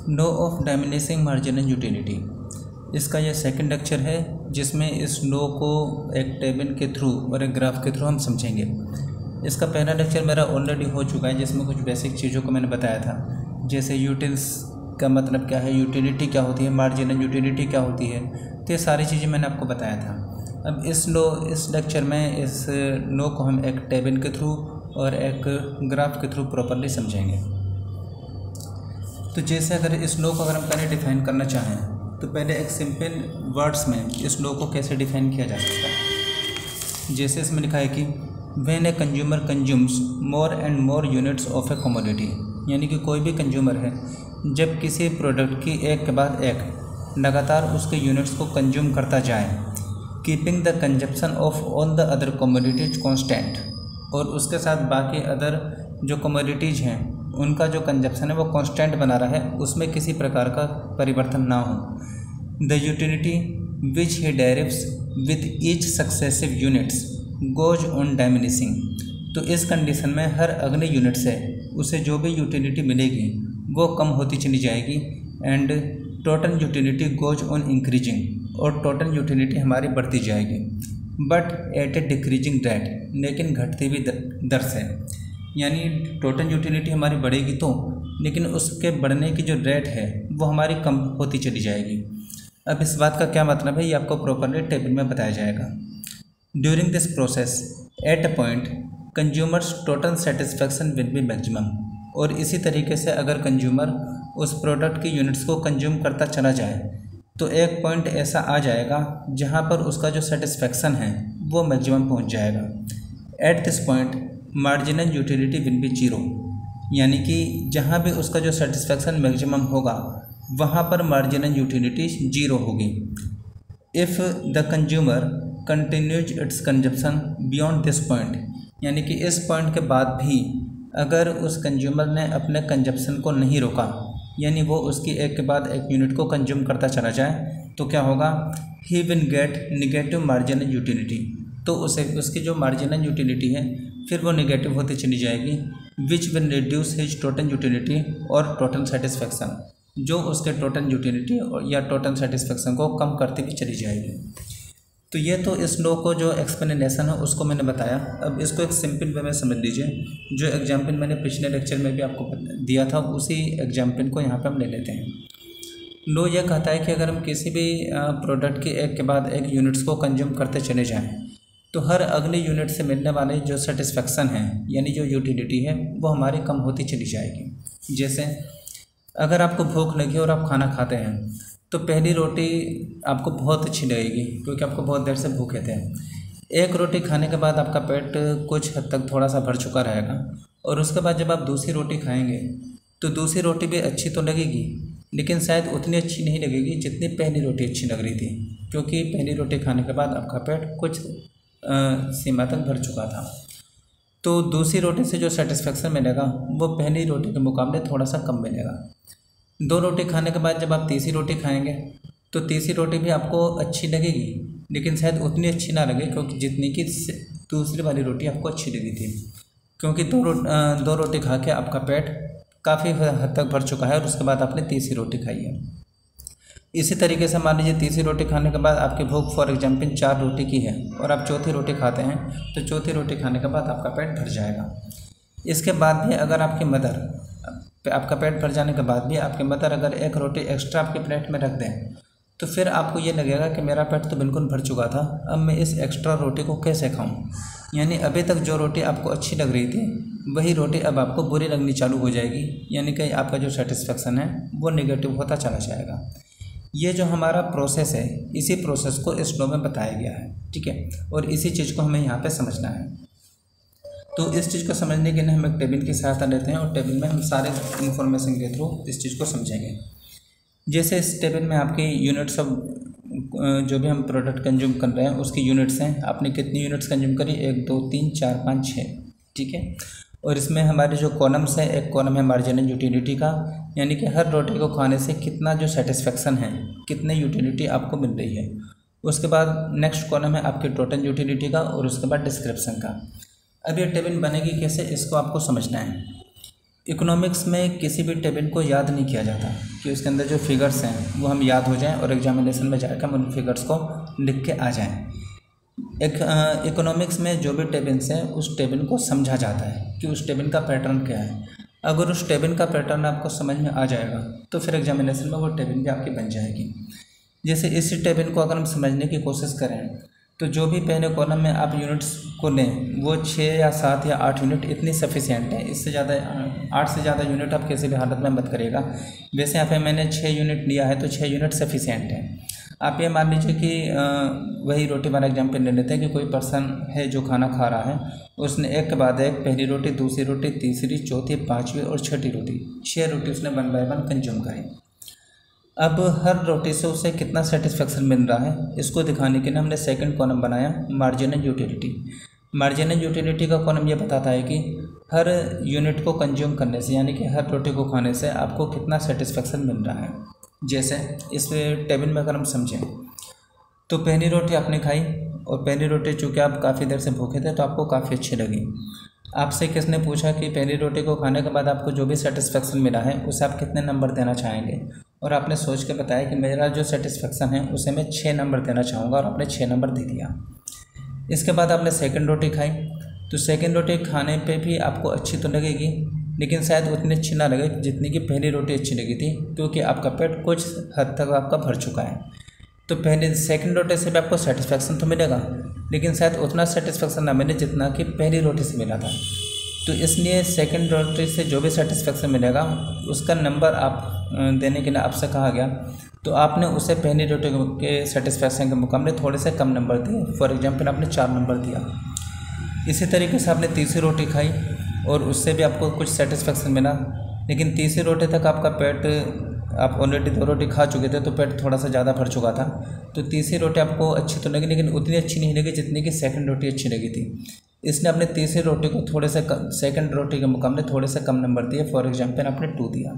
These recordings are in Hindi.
No of diminishing marginal utility. इसका यह सेकंड लेक्चर है जिसमें इस नो को एक टेबल के थ्रू और एक ग्राफ के थ्रू हम समझेंगे। इसका पहला लेक्चर मेरा ऑलरेडी हो चुका है जिसमें कुछ बेसिक चीज़ों को मैंने बताया था, जैसे यूटिल्स का मतलब क्या है, यूटिलिटी क्या होती है, मार्जिनल यूटिलिटी क्या होती है, तो ये सारी चीज़ें मैंने आपको बताया था। अब इस लेक्चर में इस नो को हम एक टेबल के थ्रू और एक ग्राफ के थ्रू प्रॉपरली समझेंगे। तो जैसे अगर इस नो को अगर हम पहले डिफाइन करना चाहें तो पहले एक सिंपल वर्ड्स में इस नो को कैसे डिफाइन किया जा सकता है। जैसे इसमें लिखा है कि when a consumer consumes more and more units of A commodity, यानी कि कोई भी कंज्यूमर है जब किसी प्रोडक्ट की एक के बाद एक लगातार उसके यूनिट्स को कंज्यूम करता जाए, keeping the consumption of all the other commodities constant, और उसके साथ बाकी अदर जो कमोडिटीज़ हैं उनका जो कंजप्शन है वो कांस्टेंट बना रहा है, उसमें किसी प्रकार का परिवर्तन ना हो। The utility which he derives with each successive units goes on diminishing. तो इस कंडीशन में हर अगले यूनिट से उसे जो भी यूटिलिटी मिलेगी वो कम होती चली जाएगी and total utility goes on increasing, और टोटल यूटिलिटी हमारी बढ़ती जाएगी, but at A decreasing rate, लेकिन घटती हुई दर से। यानी टोटल यूटिलिटी हमारी बढ़ेगी तो, लेकिन उसके बढ़ने की जो रेट है वो हमारी कम होती चली जाएगी। अब इस बात का क्या मतलब है ये आपको प्रॉपरली टेबल में बताया जाएगा। During this process at a point consumers total satisfaction will be maximum, और इसी तरीके से अगर कंज्यूमर उस प्रोडक्ट की यूनिट्स को कंज्यूम करता चला जाए तो एक पॉइंट ऐसा आ जाएगा जहाँ पर उसका जो सेटिस्फैक्शन है वो मैक्सिमम पहुँच जाएगा। At this point marginal utility will be zero, यानी कि जहाँ भी उसका जो सेटिस्फैक्शन मैक्सिमम होगा वहाँ पर मार्जिनल यूटिलिटी जीरो होगी। If the consumer continues it's consumption beyond this point, यानी कि इस पॉइंट के बाद भी अगर उस कंज्यूमर ने अपने कंजप्शन को नहीं रोका, यानी वो उसकी एक के बाद एक यूनिट को कंज्यूम करता चला जाए, तो क्या होगा, he will get negative marginal utility. तो उसे उसकी जो मार्जिनल यूटिलिटी है फिर वो नेगेटिव होती चली जाएगी, which will reduce his total utility और टोटल सेटिस्फैक्शन, जो उसके टोटल यूटिलिटी या टोटल सेटिस्फैक्शन को कम करती भी चली जाएगी। तो ये तो इस लो को जो एक्सप्लेनेशन है उसको मैंने बताया। अब इसको एक सिंपल वे में समझ लीजिए। जो एग्जाम्पल मैंने पिछले लेक्चर में भी आपको दिया था उसी एग्जाम्पल को यहाँ पर हम ले लेते हैं। लो ये कहता है कि अगर हम किसी भी प्रोडक्ट की एक के बाद एक यूनिट्स को कंज्यूम करते चले जाएँ तो हर अगले यूनिट से मिलने वाले जो सेटिस्फैक्शन है यानी जो यूटिलिटी है वो हमारी कम होती चली जाएगी। जैसे अगर आपको भूख लगी और आप खाना खाते हैं तो पहली रोटी आपको बहुत अच्छी लगेगी क्योंकि आपको बहुत देर से भूखे थे। एक रोटी खाने के बाद आपका पेट कुछ हद तक थोड़ा सा भर चुका रहेगा, और उसके बाद जब आप दूसरी रोटी खाएंगे तो दूसरी रोटी भी अच्छी तो लगेगी, लेकिन शायद उतनी अच्छी नहीं लगेगी जितनी पहली रोटी अच्छी लग रही थी, क्योंकि पहली रोटी खाने के बाद आपका पेट कुछ सीमा तक भर चुका था। तो दूसरी रोटी से जो सेटिस्फैक्शन मिलेगा वो पहली रोटी के मुकाबले थोड़ा सा कम मिलेगा। दो रोटी खाने के बाद जब आप तीसरी रोटी खाएंगे तो तीसरी रोटी भी आपको अच्छी लगेगी, लेकिन शायद उतनी अच्छी ना लगे क्योंकि जितनी कि दूसरी वाली रोटी आपको अच्छी लगी थी, क्योंकि दो रोटी खा के आपका पेट काफ़ी हद तक भर चुका है और उसके बाद आपने तीसरी रोटी खाई है। इसी तरीके से मान लीजिए तीसरी रोटी खाने के बाद आपकी भूख फॉर एग्जाम्पल 4 रोटी की है और आप चौथी रोटी खाते हैं तो चौथी रोटी खाने के बाद आपका पेट भर जाएगा। इसके बाद भी अगर आपका पेट भर जाने के बाद भी आपके मदर अगर एक रोटी एक्स्ट्रा आपके प्लेट में रख दें तो फिर आपको ये लगेगा कि मेरा पेट तो बिल्कुल भर चुका था, अब मैं इस एक्स्ट्रा रोटी को कैसे खाऊं। यानी अभी तक जो रोटी आपको अच्छी लग रही थी वही रोटी अब आपको बुरी लगनी चालू हो जाएगी, यानी कि आपका जो सेटिस्फैक्शन है वो नेगेटिव होता चला जाएगा। ये जो हमारा प्रोसेस है इसी प्रोसेस को इस लो में बताया गया है, ठीक है, और इसी चीज़ को हमें यहाँ पे समझना है। तो इस चीज़ को समझने के लिए हम एक टेबल की सहायता लेते हैं और टेबल में हम सारे इन्फॉर्मेशन के थ्रू इस चीज़ को समझेंगे। जैसे इस टेबल में आपकी यूनिट्स ऑफ जो भी हम प्रोडक्ट कंज्यूम कर रहे हैं उसकी यूनिट्स हैं, आपने कितनी यूनिट्स कंज्यूम करी, 1 2 3 4 5 6, ठीक है। और इसमें हमारे जो कॉलम्स हैं, एक कॉलम है मार्जिनल यूटिलिटी का, यानी कि हर रोटी को खाने से कितना जो सेटिस्फैक्शन है, कितने यूटिलिटी आपको मिल रही है। उसके बाद नेक्स्ट कॉलम है आपकी टोटल यूटिलिटी का, और उसके बाद डिस्क्रिप्शन का। अब ये टेबल बनेगी कैसे इसको आपको समझना है। इकोनॉमिक्स में किसी भी टेबल को याद नहीं किया जाता कि उसके अंदर जो फिगर्स हैं वो हम याद हो जाएं और एग्जामिनेशन में जाकर हम उन फिगर्स को लिख के आ जाएं। इकोनॉमिक्स में जो भी टेबल्स हैं उस टेबल को समझा जाता है कि उस टेबल का पैटर्न क्या है। अगर उस टेबल का पैटर्न आपको समझ में आ जाएगा तो फिर एग्जामिनेशन में वो टेबल भी आपकी बन जाएगी। जैसे इसी टेबल को अगर हम समझने की कोशिश करें तो जो भी पहले कॉलम में आप यूनिट्स को लें वो 6 या 7 या 8 यूनिट इतनी सफिशिएंट है। इससे ज़्यादा 8 से ज़्यादा यूनिट आप किसी भी हालत में मत करिएगा। वैसे यहाँ पे मैंने 6 यूनिट लिया है तो 6 यूनिट सफिशिएंट है। आप ये मान लीजिए कि वही रोटी वाला एग्जाम्पल ले लेते हैं कि कोई पर्सन है जो खाना खा रहा है, उसने एक के बाद एक पहली रोटी, दूसरी रोटी, तीसरी, चौथी, पाँचवीं और छठी रोटी 6 रोटी उसने 1 बाय 1 कंज्यूम करी। अब हर रोटी से उसे कितना सेटिस्फेक्शन मिल रहा है इसको दिखाने के लिए हमने सेकंड कॉलम बनाया मार्जिनल यूटिलिटी। मार्जिनल यूटिलिटी का कॉलम ये बताता है कि हर यूनिट को कंज्यूम करने से यानी कि हर रोटी को खाने से आपको कितना सेटिस्फेक्शन मिल रहा है। जैसे इस टेबल में अगर हम समझें तो पहली रोटी आपने खाई और पहली रोटी चूँकि आप काफ़ी देर से भूखे थे तो आपको काफ़ी अच्छी लगी। आपसे किसने पूछा कि पहली रोटी को खाने के बाद आपको जो भी सेटिस्फेक्शन मिला है उसे आप कितने नंबर देना चाहेंगे, और आपने सोच के बताया कि मेरा जो सेटिस्फेक्शन है उसे मैं 6 नंबर देना चाहूँगा और आपने 6 नंबर दे दिया। इसके बाद आपने सेकंड रोटी खाई तो सेकंड रोटी खाने पे भी आपको अच्छी तो लगेगी लेकिन शायद उतनी अच्छी ना लगे जितनी कि पहली रोटी अच्छी लगी थी, क्योंकि आपका पेट कुछ हद तक आपका भर चुका है। तो पहले सेकंड रोटी से भी आपको सेटिस्फेक्शन तो मिलेगा लेकिन शायद उतना सेटिस्फेक्शन ना मिले जितना कि पहली रोटी से मिला था। तो इसलिए सेकंड रोटी से जो भी सेटिस्फेक्शन मिलेगा उसका नंबर आप देने के लिए आपसे कहा गया तो आपने उसे पहली रोटी के सेटिस्फेक्शन के मुकाबले थोड़े से कम नंबर दिए। फॉर एग्जांपल आपने 4 नंबर दिया। इसी तरीके से आपने तीसरी रोटी खाई और उससे भी आपको कुछ सेटिस्फेक्शन मिला, लेकिन तीसरी रोटी तक आपका पेट, आप ऑलरेडी 2 रोटी खा चुके थे तो पेट थोड़ा सा ज़्यादा भर चुका था। तो तीसरी रोटी आपको अच्छी तो लगी लेकिन उतनी अच्छी नहीं लगी जितनी कि सेकंड रोटी अच्छी लगी थी। इसने अपने तीसरी रोटी को थोड़े से सेकंड रोटी के मुकाबले थोड़े से कम नंबर दिए। फॉर एग्जांपल आपने 2 दिया।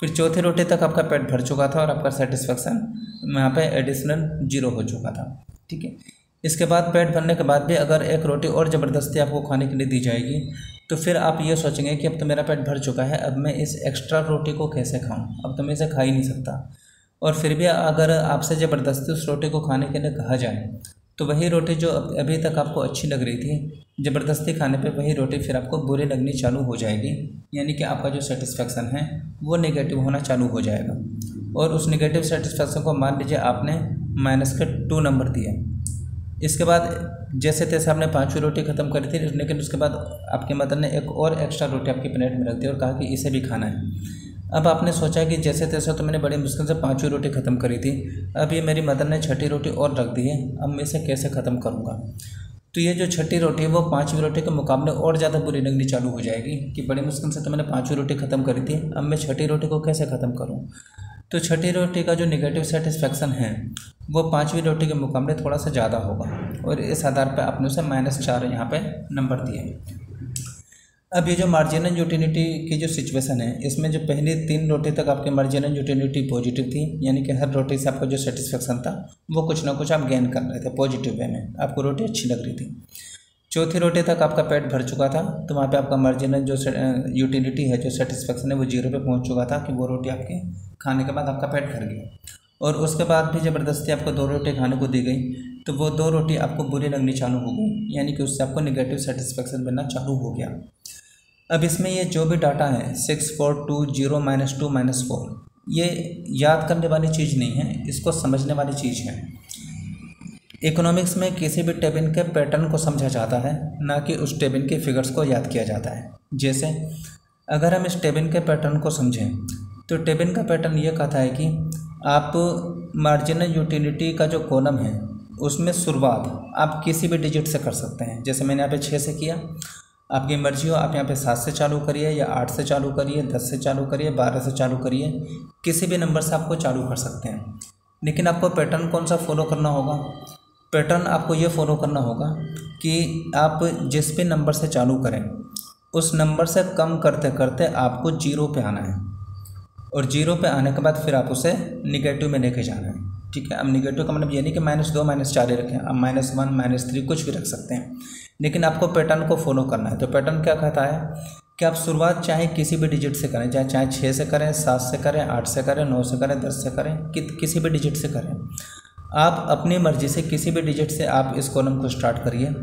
फिर चौथी रोटी तक आपका पेट भर चुका था और आपका सेटिस्फेक्शन यहाँ पे एडिशनल 0 हो चुका था। ठीक है। इसके बाद पेट भरने के बाद भी अगर एक रोटी और ज़बरदस्ती आपको खाने के लिए दी जाएगी तो फिर आप ये सोचेंगे कि अब तो मेरा पेट भर चुका है, अब मैं इस एक्स्ट्रा रोटी को कैसे खाऊं, अब तो मैं इसे खा ही नहीं सकता। और फिर भी अगर आपसे ज़बरदस्ती उस रोटी को खाने के लिए कहा जाए तो वही रोटी जो अभी तक आपको अच्छी लग रही थी, ज़बरदस्ती खाने पे वही रोटी फिर आपको बुरी लगनी चालू हो जाएगी, यानी कि आपका जो सेटिस्फेक्शन है वो नेगेटिव होना चालू हो जाएगा। और उस नेगेटिव सेटिस्फेक्शन को मान लीजिए आपने -2 नंबर दिए। इसके बाद जैसे तैसे आपने 5वीं रोटी ख़त्म करी थी, लेकिन उसके बाद आपके मदर ने एक और एक्स्ट्रा रोटी आपकी प्लेट में रख दी और कहा कि इसे भी खाना है। अब आपने सोचा कि जैसे तैसे तो मैंने बड़ी मुश्किल से 5वीं रोटी ख़त्म करी थी, अब ये मेरी मदर ने छठी रोटी और रख दी है, अब मैं इसे कैसे ख़त्म करूँगा। तो ये जो छठी रोटी है वो 5वीं रोटी के मुकाबले और ज़्यादा बुरी लगनी चालू हो जाएगी कि बड़ी मुश्किल से तो मैंने 5वीं रोटी ख़त्म करी थी, अब मैं छठी रोटी को कैसे ख़त्म करूँ। तो छठी रोटी का जो नेगेटिव सेटिस्फेक्शन है वो 5वीं रोटी के मुकाबले थोड़ा सा ज़्यादा होगा और इस आधार पर आपने उसे -4 यहाँ पे नंबर दिए। अब ये जो मार्जिनल यूटिलिटी की जो सिचुएशन है इसमें जो पहली 3 रोटी तक आपकी मार्जिनल यूटिलिटी पॉजिटिव थी, यानी कि हर रोटी से आपका जो सेटिस्फेक्शन था वो कुछ ना कुछ आप गेन कर रहे थे पॉजिटिव वे में, आपको रोटी अच्छी लग रही थी। चौथी रोटी तक आपका पेट भर चुका था तो वहाँ पे आपका मार्जिनल जो यूटिलिटी है, जो सेटिस्फेक्शन है वो 0 पे पहुँच चुका था कि वो रोटी आपके खाने के बाद आपका पेट भर गया। और उसके बाद भी ज़बरदस्ती आपको 2 रोटी खाने को दी गई तो वो 2 रोटी आपको बुरी लगनी चालू हो गई, यानी कि उससे आपको नेगेटिव सेटिस्फेक्शन मिलना चालू हो गया। अब इसमें ये जो भी डाटा है 6, 4, 2, 0, -2, -4, ये याद करने वाली चीज़ नहीं है, इसको समझने वाली चीज़ है। इकोनॉमिक्स में किसी भी टेबल के पैटर्न को समझा जाता है, ना कि उस टेबल के फिगर्स को याद किया जाता है। जैसे अगर हम इस टेबल के पैटर्न को समझें तो टेबल का पैटर्न ये कहता है कि आप मार्जिनल यूटिलिटी का जो कॉलम है उसमें शुरुआत आप किसी भी डिजिट से कर सकते हैं। जैसे मैंने यहाँ पे 6 से किया, आपकी मर्जी हो, आप यहाँ पे 7 से चालू करिए या 8 से चालू करिए, 10 से चालू करिए, 12 से चालू करिए, किसी भी नंबर से आपको चालू कर सकते हैं। लेकिन आपको पैटर्न कौन सा फॉलो करना होगा? पैटर्न आपको ये फॉलो करना होगा कि आप जिस भी नंबर से चालू करें उस नंबर से कम करते करते आपको 0 पे आना है और 0 पे आने के बाद फिर आप उसे निगेटिव में लेके जाना है। ठीक है। अब निगेटिव का मतलब ये नहीं कि -2, -4 ही रखें, आप -1, -3 कुछ भी रख सकते हैं, लेकिन आपको पैटर्न को फॉलो करना है। तो पैटर्न क्या कहता है कि आप शुरुआत चाहे किसी भी डिजिट से करें, चाहे 6 से करें, 7 से करें, 8 से करें, 9 से करें, 10 से करें, किसी भी डिजिट से करें। आप अपनी मर्ज़ी से किसी भी डिजिट से आप इस कॉलम को स्टार्ट करिए,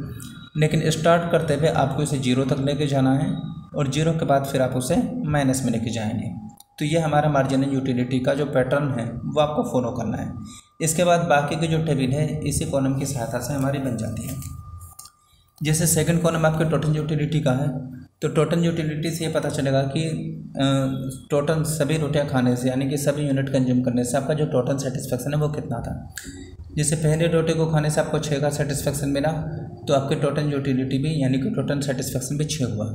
लेकिन स्टार्ट करते हुए आपको इसे 0 तक लेके जाना है और 0 के बाद फिर आप उसे माइनस में लेके जाएंगे। तो ये हमारा मार्जिनल यूटिलिटी का जो पैटर्न है वो आपको फॉलो करना है। इसके बाद बाकी की जो टेबल है इसी कॉलम की सहायता से हमारी बन जाती है। जैसे सेकंड कॉलम आपके टोटल यूटिलिटी का है, तो टोटल यूटिलिटी से ये पता चलेगा कि टोटल सभी रोटियां खाने से, यानी कि सभी यूनिट कंज्यूम करने से आपका जो टोटल सेटिस्फेक्शन है वो कितना था। जैसे पहले रोटी को खाने से आपको 6 का सेटिस्फेक्शन मिला, तो आपके टोटल यूटिलिटी भी यानी कि टोटल सेटिस्फेक्शन भी 6 हुआ।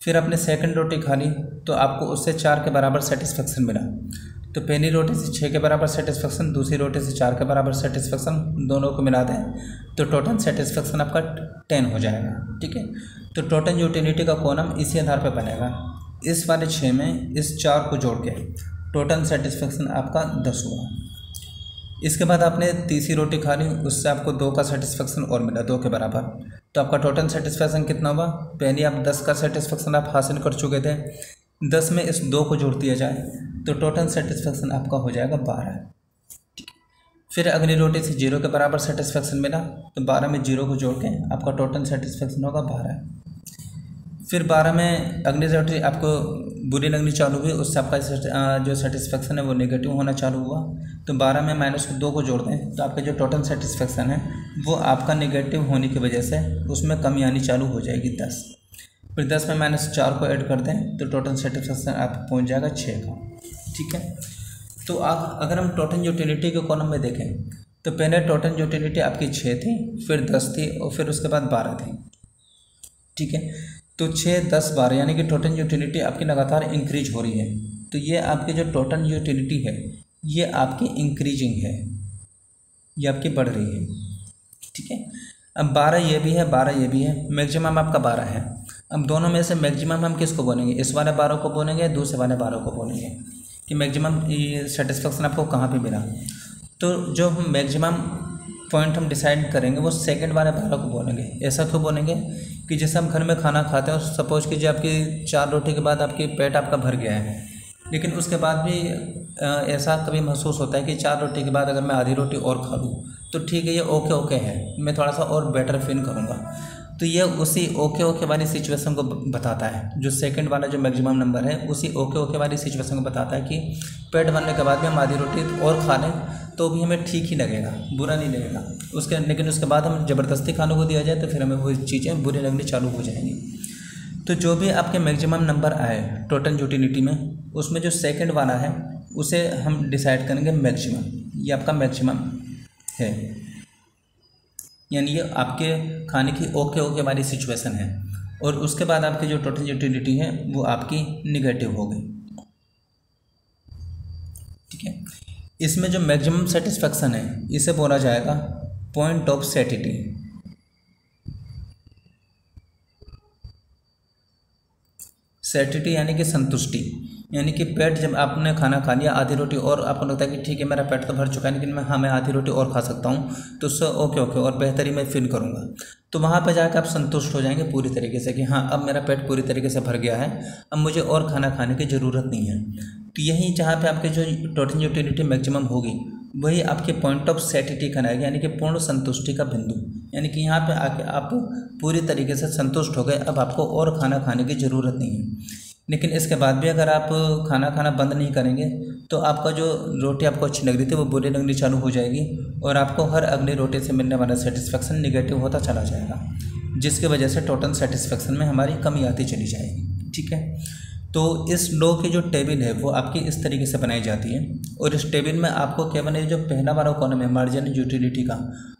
फिर आपने सेकंड रोटी खा ली तो आपको उससे 4 के बराबर सेटिस्फेक्शन मिला, तो पहली रोटी से 6 के बराबर सेटिस्फेक्शन, दूसरी रोटी से 4 के बराबर सेटिस्फेक्शन, दोनों को मिला दें तो टोटल सेटिस्फेक्शन आपका 10 हो जाएगा। ठीक है, तो टोटल यूटिलिटी का कॉलम इसी आधार पर बनेगा। इस वाले 6 में इस 4 को जोड़ के टोटल सेटिस्फेक्शन आपका 10 हुआ। इसके बाद आपने तीसरी रोटी खा ली, उससे आपको 2 का सेटिस्फेक्शन और मिला, 2 के बराबर, तो आपका टोटल सेटिस्फेक्शन कितना हुआ। पहले आप 10 का सेटिस्फेक्शन आप हासिल कर चुके थे, 10 में इस 2 को जोड़ दिया जाए तो टोटल सेटिस्फेक्शन आपका हो जाएगा 12। ठीक है, फिर अगली रोटी से 0 के बराबर सेटिस्फेक्शन मिला, तो 12 में 0 को जोड़ के आपका टोटल सेटिस्फेक्शन होगा 12। फिर 12 में अगली रोटी आपको बुरी लगनी चालू हुई, उससे आपका जो सेटिस्फेक्शन है वो नेगेटिव होना चालू हुआ, तो 12 में -2 को जोड़ दें तो आपका जो टोटल सेटिस्फेक्शन है वो आपका नेगेटिव होने की वजह से उसमें कमी आनी चालू हो जाएगी 10। फिर 10 में -4 को ऐड कर दें तो टोटल सेटिस्फेक्शन आप पहुंच जाएगा 6 का। ठीक है, तो आप अगर हम टोटल यूटिलिटी के कॉलम में देखें तो पहले टोटल यूटिलिटी आपकी 6 थी, फिर 10 थी और फिर उसके बाद 12 थी। ठीक है, तो 6, 10, 12 यानी कि टोटल यूटिलिटी आपकी लगातार इंक्रीज हो रही है। तो ये आपकी जो टोटल यूटिलिटी है ये आपकी इंक्रीजिंग है, ये आपकी बढ़ रही है। ठीक है, अब 12 ये भी है, 12 ये भी है, मैक्सिमम आपका 12 है। अब दोनों में से मैक्सिमम हम किसको बोलेंगे, इस वाले 12 को बोलेंगे, दूसरे वाले 12 को बोलेंगे कि मैक्सिमम सेटिस्फेक्शन आपको कहाँ पे मिला। तो जो हम मैक्सिमम पॉइंट हम डिसाइड करेंगे वो सेकंड वाले 12 को बोलेंगे। ऐसा क्यों बोलेंगे कि जैसे हम घर में खाना खाते हैं, सपोज कीजिए आपकी 4 रोटी के बाद आपकी पेट आपका भर गया है, लेकिन उसके बाद भी ऐसा कभी महसूस होता है कि 4 रोटी के बाद अगर मैं आधी रोटी और खा लूँ तो ठीक है, ये ओके है, मैं थोड़ा सा और बेटर फील करूँगा। तो ये उसी ओके वाली सिचुएशन को बताता है। जो सेकंड वाला जो मैक्सिमम नंबर है उसी ओके वाली सिचुएशन को बताता है कि पेट भरने के बाद भी हम आधी रोटी और खा लें तो भी हमें ठीक ही लगेगा, बुरा नहीं लगेगा लेकिन उसके बाद हम ज़बरदस्ती खाने को दिया जाए तो फिर हमें वो चीज़ें बुरी लगनी चालू हो जाएंगी। तो जो भी आपके मैक्सिमम नंबर आए टोटल यूटिलिटी में, उसमें जो सेकंड वाला है उसे हम डिसाइड करेंगे मैक्सिमम, ये आपका मैक्सिमम है, यानी ये आपके खाने की ओके वाली सिचुएशन है। और उसके बाद आपकी जो टोटल यूटिलिटी है वो आपकी निगेटिव हो गई। ठीक है, इसमें जो मैक्सिमम सेटिस्फेक्शन है इसे बोला जाएगा पॉइंट ऑफ सैटिस्फैक्शन। सैटिस्फैक्शन यानी कि संतुष्टि, यानी कि पेट जब आपने खाना खा लिया, आधी रोटी और आपको लगता है कि ठीक है मेरा पेट तो भर चुका है लेकिन मैं आधी रोटी और खा सकता हूँ, तो उससे ओके और बेहतरी मैं फील करूँगा, तो वहाँ पे जाकर आप संतुष्ट हो जाएंगे पूरी तरीके से कि हाँ अब मेरा पेट पूरी तरीके से भर गया है, अब मुझे और खाना खाने की ज़रूरत नहीं है। तो यही जहाँ पे आपके जो टोटल यूटिलिटी मैक्सिमम होगी वही आपके पॉइंट ऑफ सैटिस्फैक्शन आएगी, यानी कि पूर्ण संतुष्टि का बिंदु, यानी कि यहाँ पे आके आप पूरी तरीके से संतुष्ट हो गए, अब आपको और खाना खाने की ज़रूरत नहीं है। लेकिन इसके बाद भी अगर आप खाना बंद नहीं करेंगे तो आपका जो रोटी आपको अच्छी लग रही थी वो बुरी लगनी चालू हो जाएगी और आपको हर अगली रोटी से मिलने वाला सेटिस्फेक्शन निगेटिव होता चला जाएगा, जिसकी वजह से टोटल सेटिस्फेक्शन में हमारी कमी आती चली जाएगी। ठीक है, तो इस लो की जो टेबल है वो आपकी इस तरीके से बनाई जाती है और इस टेबल में आपको केवल ये जो पहला वाला कॉलम है मार्जिनल यूटिलिटी का,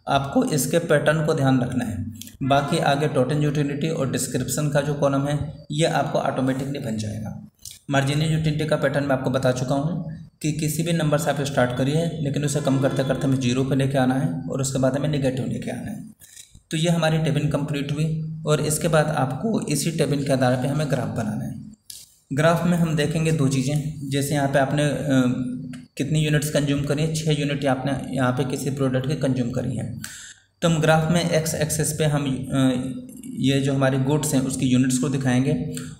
आपको इसके पैटर्न को ध्यान रखना है। बाकी आगे टोटल यूटिलिटी और डिस्क्रिप्शन का जो कॉलम है ये आपको ऑटोमेटिकली बन जाएगा। मार्जिनल यूटिलिटी का पैटर्न मैं आपको बता चुका हूँ कि किसी भी नंबर से आप स्टार्ट करिए, लेकिन उसे कम करते करते हमें 0 पे लेके आना है और उसके बाद हमें नेगेटिव लेके आना है। तो ये हमारी टेबल कंप्लीट हुई और इसके बाद आपको इसी टेबल के आधार पर हमें ग्राफ बनाना है। ग्राफ में हम देखेंगे 2 चीज़ें, जैसे यहाँ पे आपने कितनी यूनिट्स कंज्यूम करी है, 6 यूनिट आपने यहाँ पे किसी प्रोडक्ट की कंज्यूम करी है। तो हम ग्राफ में एक्स एक्सिस पे हम ये जो हमारे गुड्स हैं उसकी यूनिट्स को दिखाएंगे,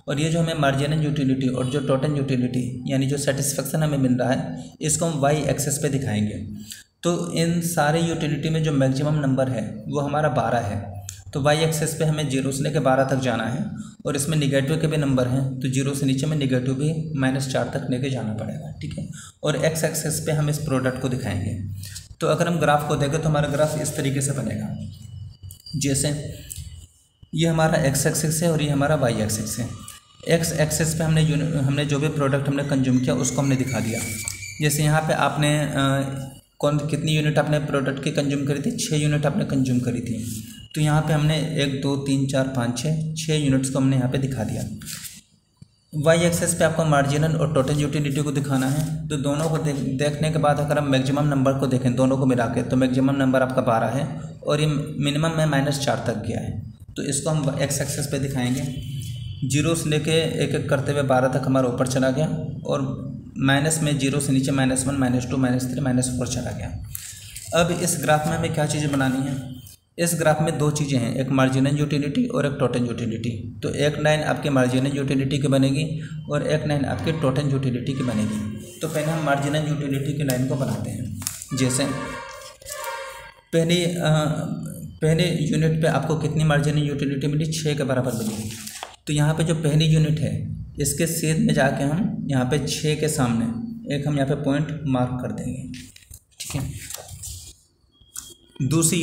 और ये जो हमें मार्जिनल यूटिलिटी और जो टोटल यूटिलिटी यानी जो सेटिस्फेक्शन हमें मिल रहा है इसको हम वाई एक्सिस पे दिखाएंगे। तो इन सारे यूटिलिटी में जो मैक्सिमम नंबर है वो हमारा 12 है। तो वाई एक्सिस पे हमें 0 से लेकर 12 तक जाना है, और इसमें निगेटिव के भी नंबर हैं तो 0 से नीचे में निगेटिव भी -4 तक लेके जाना पड़ेगा, ठीक है। और एक्स एक्सिस पे हम इस प्रोडक्ट को दिखाएंगे। तो अगर हम ग्राफ को देखें तो हमारा ग्राफ इस तरीके से बनेगा, जैसे ये हमारा एक्स एक्सिस है और ये हमारा वाई एक्सिस है। एक्स एक्सिस पे हमने जो भी प्रोडक्ट हमने कंज्यूम किया उसको हमने दिखा दिया। जैसे यहाँ पे आपने कितनी यूनिट आपने प्रोडक्ट की कंज्यूम करी थी, 6 यूनिट आपने कंज्यूम करी थी। तो यहाँ पे हमने 1 2 3 4 5 6 यूनिट्स को हमने यहाँ पे दिखा दिया। वाई एक्सिस पे आपको मार्जिनल और टोटल यूटिलिटी को दिखाना है। तो दोनों को देखने के बाद अगर हम मैक्सिमम नंबर को देखें दोनों को मिला के, तो मैक्सिमम नंबर आपका 12 है और ये मिनिमम में -4 तक गया है। तो इसको हम एक्स एक्सिस पे दिखाएंगे। 0 से लेके एक एक करते हुए 12 तक हमारा ऊपर चला गया, और माइनस में 0 से नीचे -1 -2 -3 -4 चला गया। अब इस ग्राफ में हमें क्या चीज़ें बनानी है? इस ग्राफ में 2 चीज़ें हैं, एक मार्जिनल यूटिलिटी और एक टोटल यूटिलिटी। तो एक लाइन आपकी मार्जिनल यूटिलिटी की बनेगी और एक लाइन आपकी टोटल यूटिलिटी की बनेगी। तो पहले हम मार्जिनल यूटिलिटी की लाइन को बनाते हैं। जैसे पहले यूनिट पे आपको कितनी मार्जिनल यूटिलिटी मिली? 6 के बराबर मिली। तो यहाँ पे जो पहली यूनिट है इसके सीध में जाके हम यहाँ पे 6 के सामने एक हम यहाँ पे पॉइंट मार्क कर देंगे, ठीक है। दूसरी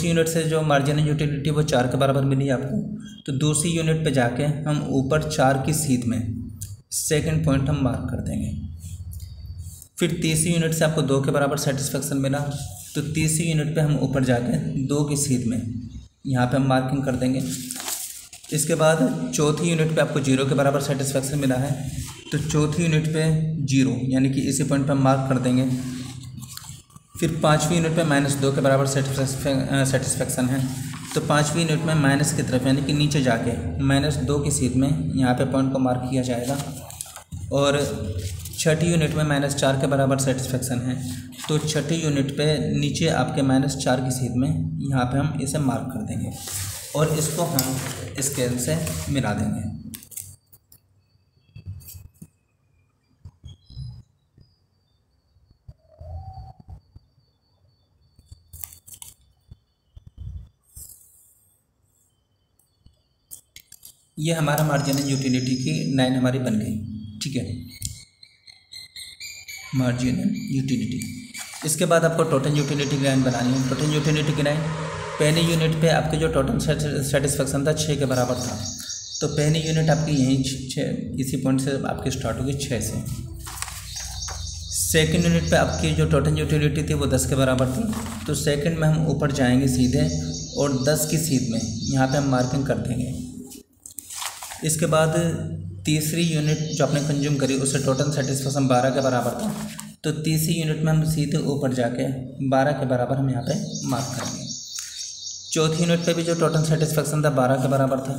यूनिट से जो मार्जिनल यूटिलिटी वो 4 के बराबर मिली आपको। तो दूसरी यूनिट पे जाके हम ऊपर 4 की सीध में सेकंड पॉइंट हम मार्क कर देंगे। फिर तीसरी यूनिट से आपको 2 के बराबर सेटिस्फेक्शन मिला, तो तीसरी यूनिट पे हम ऊपर जाके 2 की सीध में यहाँ पे हम मार्किंग कर देंगे। इसके बाद चौथी यूनिट पे आपको 0 के बराबर सेटिस्फेक्शन मिला है, तो चौथी यूनिट पे 0 यानी कि इसी पॉइंट पे हम मार्क कर देंगे। फिर 5वीं यूनिट पे -2 के बराबर सेटिस्फेक्शन है, तो 5वीं यूनिट में माइनस की तरफ यानी कि नीचे जाके -2 की सीध में यहाँ पे पॉइंट को मार्क किया जाएगा। और छठी यूनिट में -4 के बराबर सेटिस्फेक्शन है, तो छठी यूनिट पे नीचे आपके -4 की सीध में यहाँ पे हम इसे मार्क कर देंगे और इसको हम स्केल से मिला देंगे। ये हमारा मार्जिनल यूटिलिटी की लाइन हमारी बन गई, ठीक है, मार्जिनल यूटिलिटी। इसके बाद आपको टोटल यूटिलिटी की लाइन बनानी है। टोटल यूटिलिटी की लाइन पहली यूनिट पे आपके जो टोटल सेटिस्फेक्शन था 6 के बराबर था, तो पहली यूनिट आपकी यहीं 6 इसी पॉइंट से आपकी स्टार्ट होगी 6 से। सेकंड यूनिट पे आपकी जो टोटल यूटिलिटी थी वो 10 के बराबर थी, तो सेकंड में हम ऊपर जाएंगे सीधे और 10 की सीध में यहाँ पे हम मार्किंग कर देंगे। इसके बाद तीसरी यूनिट जो आपने कंज्यूम करी उससे टोटल सेटिस्फेक्शन 12 के बराबर था, तो तीसरी यूनिट में हम सीधे ऊपर जाके 12 के बराबर हम यहाँ पे मार्क करेंगे। चौथी यूनिट पे भी जो टोटल सेटिस्फेक्शन था 12 के बराबर था,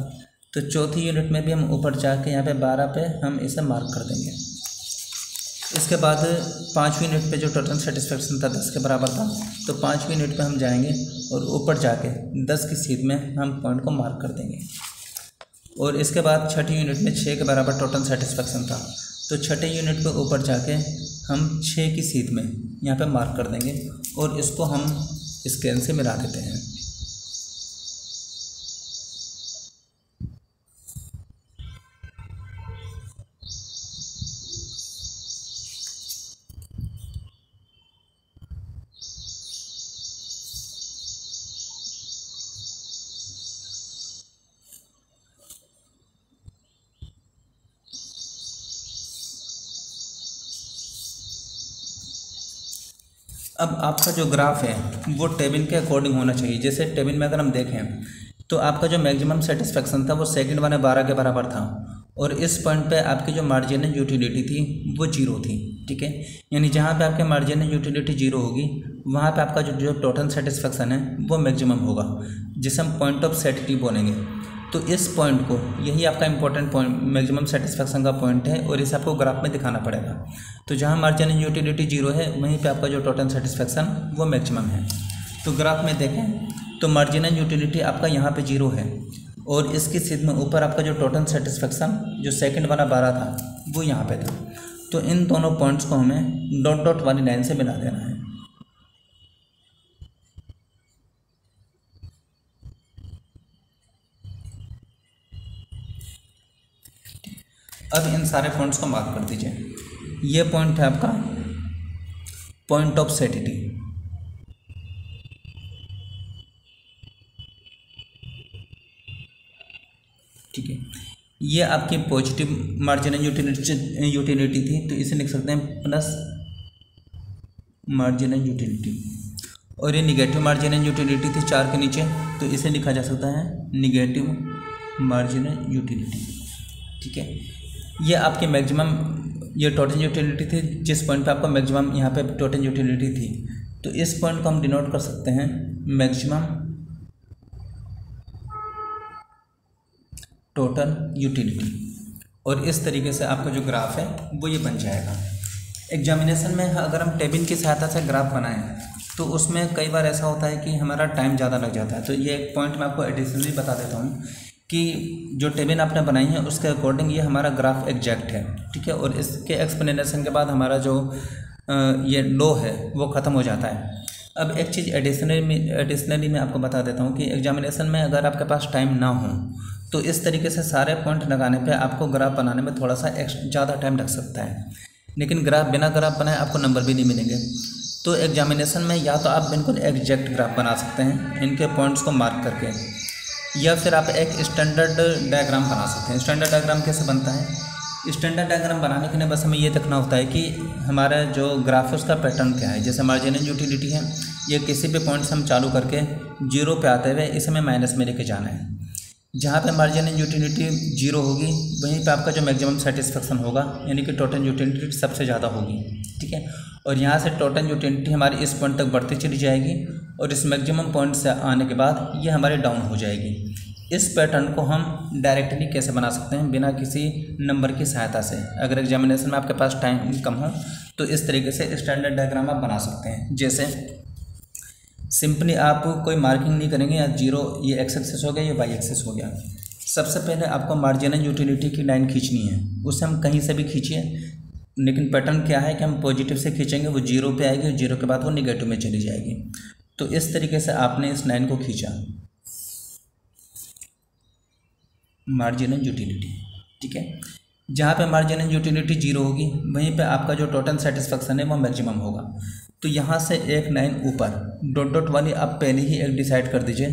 तो चौथी यूनिट में भी हम ऊपर जाके यहाँ पे 12 पे हम इसे मार्क कर देंगे। इसके बाद 5वीं यूनिट पे जो टोटल सेटिस्फेक्शन था 10 के बराबर था, तो 5वीं यूनिट पे हम जाएंगे और ऊपर जाके 10 की सीध में हम पॉइंट को मार्क कर देंगे। और इसके बाद छठी यूनिट में 6 के बराबर टोटल सेटिस्फेक्शन था, तो छठे यूनिट पे ऊपर जाके हम 6 की सीध में यहाँ पे मार्क कर देंगे और इसको हम स्केल से मिला देते हैं। अब आपका जो ग्राफ है वो टेबल के अकॉर्डिंग होना चाहिए। जैसे टेबल में अगर हम देखें तो आपका जो मैक्सिमम सेटिस्फेक्शन था वो सेकंड वाले 12 के बराबर था, और इस पॉइंट पे आपकी जो मार्जिनल यूटिलिटी थी वो 0 थी, ठीक है। यानी जहाँ पे आपके मार्जिनल यूटिलिटी 0 होगी वहाँ पे आपका जो टोटल सेटिस्फेक्शन है वो मैक्सिमम होगा, जिसे हम पॉइंट ऑफ सेटिटी बोलेंगे। तो इस पॉइंट को, यही आपका इंपॉर्टेंट पॉइंट मैक्सिमम सेटिस्फेक्शन का पॉइंट है, और इसे आपको ग्राफ में दिखाना पड़ेगा। तो जहाँ मार्जिनल यूटिलिटी 0 है वहीं पे आपका जो टोटल सेटिस्फेक्शन वो मैक्सिमम है। तो ग्राफ में देखें तो मार्जिनल यूटिलिटी आपका यहाँ पे 0 है और इसकी सीध में ऊपर आपका जो टोटल सेटिस्फेक्शन जो सेकंड वाला 12 था वो यहाँ पे था। तो इन दोनों पॉइंट्स को हमें डॉट डॉट वाली लाइन से मिला देना है। अब इन सारे पॉइंट्स को मार्क कर दीजिए। ये पॉइंट है आपका पॉइंट ऑफ सैटिटी, ठीक है। ये आपकी पॉजिटिव मार्जिनल यूटिलिटी थी, तो इसे लिख सकते हैं प्लस मार्जिनल यूटिलिटी। और ये निगेटिव मार्जिनल यूटिलिटी थी 4 के नीचे, तो इसे लिखा जा सकता है निगेटिव मार्जिनल यूटिलिटी, ठीक है। ये आपकी मैक्सिमम ये टोटल यूटिलिटी थी जिस पॉइंट पे आपका मैक्सिमम यहाँ पे टोटल यूटिलिटी थी, तो इस पॉइंट को हम डिनोट कर सकते हैं मैक्सिमम टोटल यूटिलिटी। और इस तरीके से आपका जो ग्राफ है वो ये बन जाएगा। एग्जामिनेशन में अगर हम टेबल की सहायता से ग्राफ बनाएं तो उसमें कई बार ऐसा होता है कि हमारा टाइम ज़्यादा लग जाता है। तो ये एक पॉइंट मैं आपको एडिशनली बता देता हूँ कि जो टेबल आपने बनाई है उसके अकॉर्डिंग ये हमारा ग्राफ एग्जैक्ट है, ठीक है। और इसके एक्सप्लेनेशन के बाद हमारा जो ये लो है वो ख़त्म हो जाता है। अब एक चीज़ एडिशनली मैं आपको बता देता हूँ कि एग्जामिनेशन में अगर आपके पास टाइम ना हो तो इस तरीके से सारे पॉइंट लगाने पे आपको ग्राफ बनाने में थोड़ा सा ज़्यादा टाइम लग सकता है, लेकिन ग्राफ बिना ग्राफ बनाए आपको नंबर भी नहीं मिलेंगे। तो एग्जामिनेशन में या तो आप बिल्कुल एग्जैक्ट ग्राफ बना सकते हैं इनके पॉइंट्स को मार्क करके, या फिर आप एक स्टैंडर्ड डायग्राम बना सकते हैं। स्टैंडर्ड डायग्राम कैसे बनता है? स्टैंडर्ड डायग्राम बनाने के लिए बस हमें ये देखना होता है कि हमारा जो ग्राफ है उसका पैटर्न क्या है। जैसे मार्जिनल यूटिलिटी है, ये किसी भी पॉइंट से हम चालू करके 0 पे आते हुए इसे हमें माइनस में लेके जाना है। जहाँ पे मार्जिनल यूटिलिटी 0 होगी वहीं पे आपका जो मैक्सिमम सेटिस्फेक्शन होगा यानी कि टोटल यूटिलिटी सबसे ज़्यादा होगी, ठीक है। और यहाँ से टोटल यूटिलिटी हमारी इस पॉइंट तक बढ़ती चली जाएगी और इस मैक्सिमम पॉइंट से आने के बाद ये हमारे डाउन हो जाएगी। इस पैटर्न को हम डायरेक्टली कैसे बना सकते हैं? बिना किसी नंबर की सहायता से। अगर एग्जामिनेशन में आपके पास टाइम कम हो तो इस तरीके से स्टैंडर्ड डायग्राम आप बना सकते हैं। जैसे सिंपली आप कोई मार्किंग नहीं करेंगे, या 0 ये एक्स एक्सिस हो गया, ये वाई एक्सिस हो गया। सबसे पहले आपको मार्जिनल यूटिलिटी की लाइन खींचनी है, उसे हम कहीं से भी खींचिए, लेकिन पैटर्न क्या है कि हम पॉजिटिव से खींचेंगे, वो 0 पे आएगी, 0 के बाद वो निगेटिव में चली जाएगी। तो इस तरीके से आपने इस लाइन को खींचा मार्जिनल यूटिलिटी, ठीक है। जहाँ पे मार्जिनल यूटिलिटी 0 होगी वहीं पे आपका जो टोटल सेटिस्फेक्शन है वो मैक्सिमम होगा। तो यहाँ से एक लाइन ऊपर डॉट डॉट वाली आप पहले ही एक डिसाइड कर दीजिए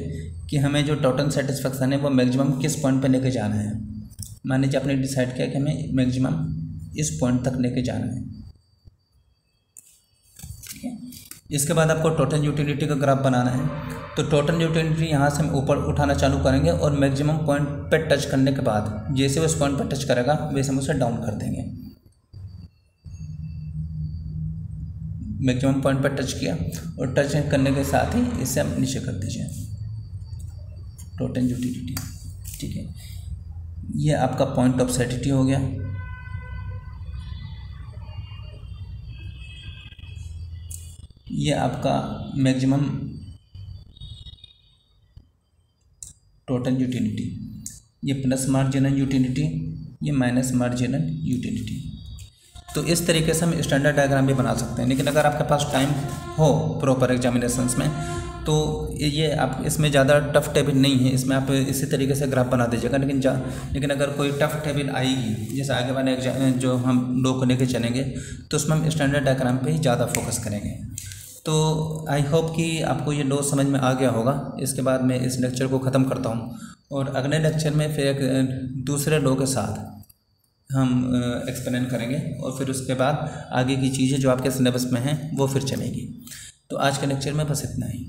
कि हमें जो टोटल सेटिस्फेक्शन है वो मैक्सिमम किस पॉइंट पे लेके जाना है। मान लीजिए आपने डिसाइड किया कि हमें मैक्सिमम इस पॉइंट तक लेके जाना है, ठीक है। इसके बाद आपको टोटल यूटिलिटी का ग्राफ बनाना है। तो टोटल यूटिलिटी यहाँ से हम ऊपर उठाना चालू करेंगे और मैक्सिमम पॉइंट पे टच करने के बाद जैसे वो उस पॉइंट पर टच करेगा वैसे हम उसे डाउन कर देंगे। मैक्सिमम पॉइंट पर टच किया और टच करने के साथ ही इसे हम नीचे कर दीजिए टोटल यूटिलिटी, ठीक है। ये आपका पॉइंट ऑफ सैटिटी हो गया। ये आपका मैक्सिमम टोटल यूटिलिटी, ये प्लस मार्जिनल यूटिलिटी, ये माइनस मार्जिनल यूटिलिटी। तो इस तरीके से हम स्टैंडर्ड डायग्राम भी बना सकते हैं। लेकिन अगर आपके पास टाइम हो प्रॉपर एग्जामिनेशंस में तो ये आप इसमें ज़्यादा टफ टेबल नहीं है, इसमें आप इसी तरीके से ग्राफ बना दीजिएगा। लेकिन अगर कोई टफ टेबल आएगी जैसे आगे वाले जो हम लो को लेके चलेंगे तो उसमें हम स्टैंडर्ड डायग्राम पे ही ज़्यादा फोकस करेंगे। तो आई होप कि आपको ये लो समझ में आ गया होगा। इसके बाद मैं इस लेक्चर को ख़त्म करता हूँ और अगले लेक्चर में फिर एक दूसरे लो के साथ हम एक्सप्लेन करेंगे और फिर उसके बाद आगे की चीज़ें जो आपके सिलेबस में हैं वो फिर चलेंगी। तो आज के लेक्चर में बस इतना ही।